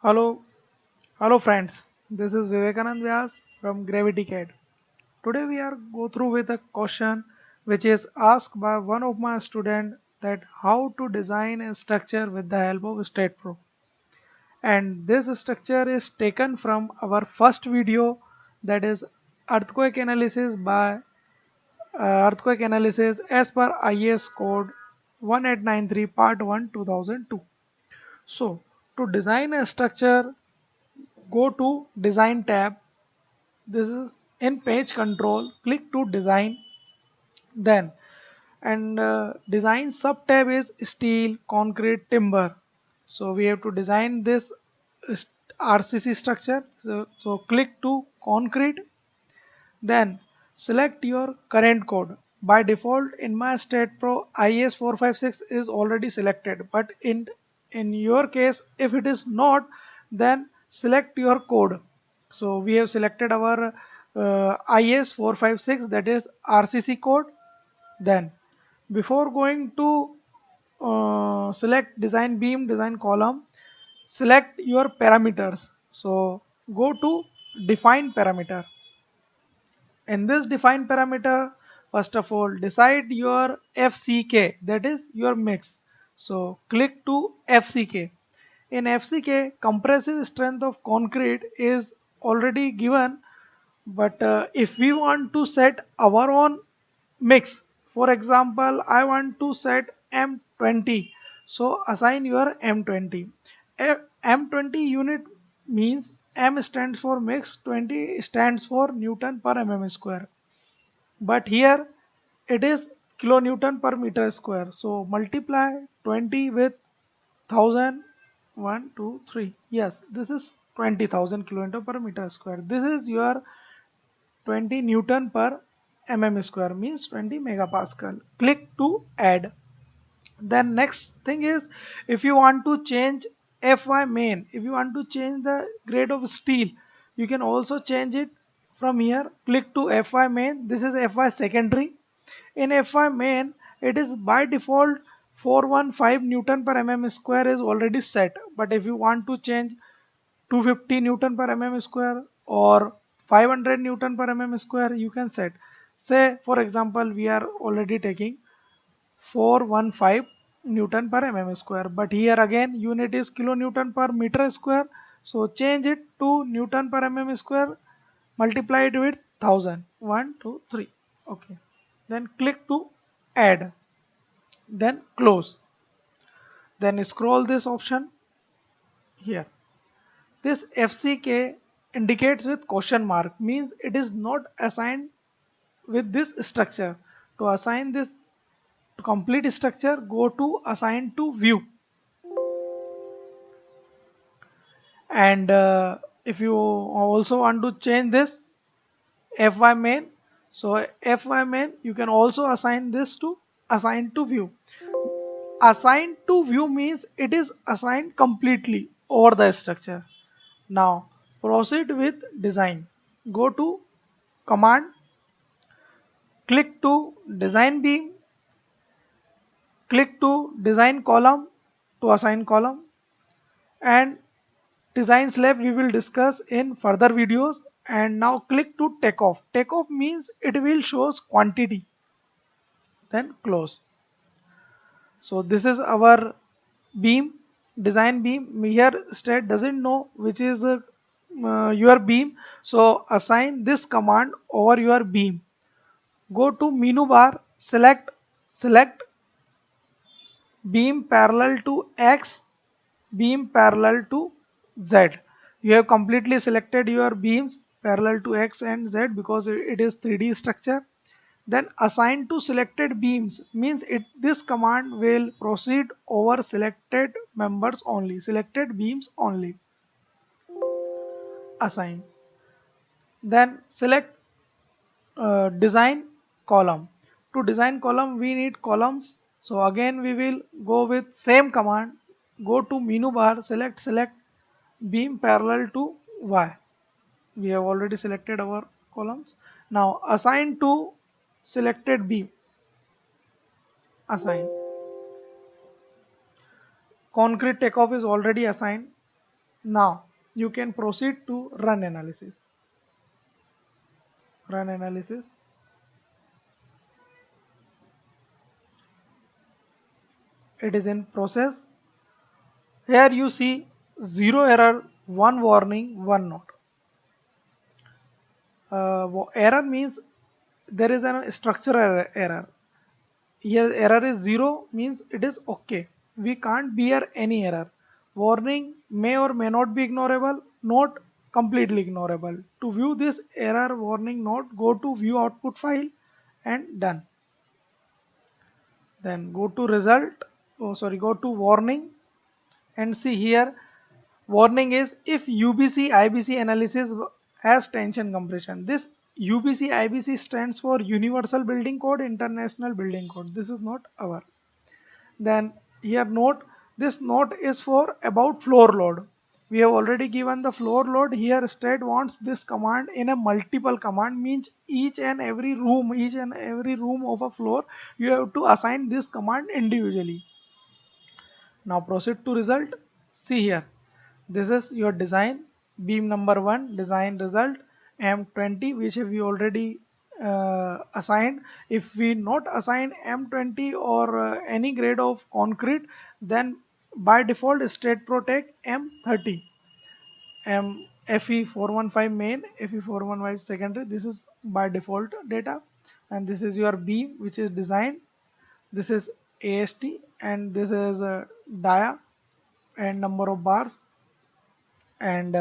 Hello, hello friends. This is Vivekanand Vyas from Gravity CAD. Today we are go through with a question which is asked by one of my student that how to design a structure with the help of StatePro. And this structure is taken from our first video, that is earthquake analysis by earthquake analysis as per IS code 1893 part 1 2002. So to design a structure, go to design tab. This is in page control, click to design. Then and design sub tab is steel, concrete, timber. So we have to design this st- RCC structure. So click to concrete. Then select your current code. By default in my state pro IS 456 is already selected, but in your case if it is not, then select your code. So we have selected our IS 456, that is RCC code. Then before going to select design beam, design column, select your parameters. So go to define parameter. In this define parameter, first of all decide your FCK, that is your mix. So click to FCK. In FCK, compressive strength of concrete is already given, but if we want to set our own mix, for example I want to set M20, so assign your M20. M20 unit means M stands for mix, 20 stands for Newton per mm square, but here it is kilonewton per meter square. So multiply 20 with 1000, 1 2 3, yes, this is 20,000 kilonewton per meter square. This is your 20 Newton per mm square, means 20 megapascal. Click to add. Then next thing is, if you want to change Fy main, if you want to change the grade of steel, you can also change it from here. Click to Fy main. This is Fy secondary. In Fy main, it is by default 415 Newton per mm square is already set. But if you want to change 250 Newton per mm square or 500 Newton per mm square, you can set. Say for example we are already taking 415 Newton per mm square, but here again unit is kilonewton per meter square. So change it to Newton per mm square, multiply it with 1000, 1 2 3. Okay, then click to add, then close. Then scroll this option here. This FCK indicates with question mark, means it is not assigned with this structure. To assign this to complete structure, go to assign to view. And if you also want to change this Fy main, so Fy main you can also assign this to assign to view. Assign to view means it is assigned completely over the structure. Now proceed with design. Go to command, click to design beam, click to design column to assign column, and design slab we will discuss in further videos. And now click to take off. Take off means it will shows quantity, then close. So this is our beam, design beam. Here state doesn't know which is your beam, so assign this command over your beam. Go to menu bar, select beam parallel to X, beam parallel to Z. You have completely selected your beams parallel to X and Z because it is 3D structure. Then assign to selected beams means this command will proceed over selected members only, selected beams only. Assign. Then select design column. To design column we need columns, so again we will go with same command. Go to menu bar, select beam parallel to Y. We have already selected our columns. Now assign to selected beam. Assign. Concrete takeoff is already assigned. Now you can proceed to run analysis. Run analysis. It is in process. Here you see 0 error, 1 warning, 1 note. Error means there is a structural error. Here error is 0 means it is okay. We can't bear any error. Warning may or may not be ignorable, note completely ignorable. To view this error warning note, go to view output file and done. Then go to result, go to warning and see here. Warning is if UBC IBC analysis has tension compression. This UBC IBC stands for Universal Building Code, International Building Code. This is not our. Then here note, this note is for about floor load. We have already given the floor load. Here state wants this command in a multiple command, means each and every room of a floor you have to assign this command individually. Now proceed to result. See here, this is your design beam number 1 design result M20, which we already assigned. If we not assign M20 or any grade of concrete, then by default state pro take M30, M FE415 main, FE415 secondary. This is by default data, and this is your beam which is designed. This is AST, and this is dia and number of bars. And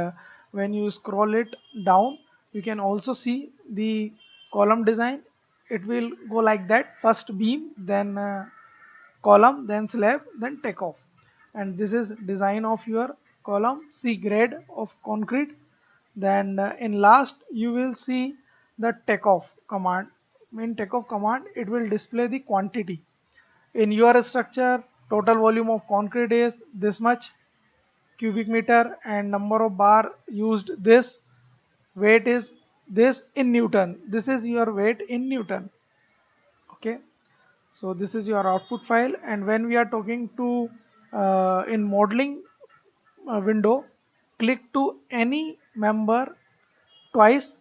when you scroll it down, you can also see the column design. It will go like that: first beam, then column, then slab, then takeoff. And this is design of your column. C grade of concrete. Then in last you will see the takeoff command. In takeoff command, it will display the quantity. In your structure, total volume of concrete is this much cubic meter, and number of bar used this, weight is this in Newton. This is your weight in Newton. Okay, so this is your output file. And when we are talking to in modeling window, click to any member twice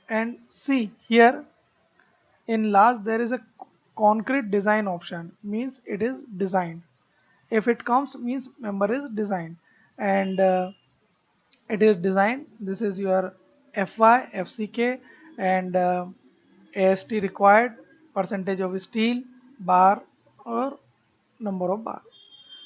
and see here in last there is a concrete design option, means it is designed. If it comes, means member is designed. And it is designed. This is your FY, FCK, and AST required, percentage of steel, bar, or number of bar.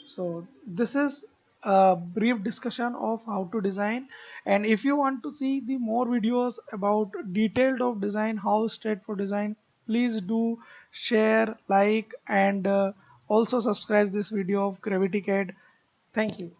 So this is a brief discussion of how to design. And if you want to see the more videos about detailed of design, how straight for design, please do share, like, and also subscribe this video of Gravity CAD. Thank you.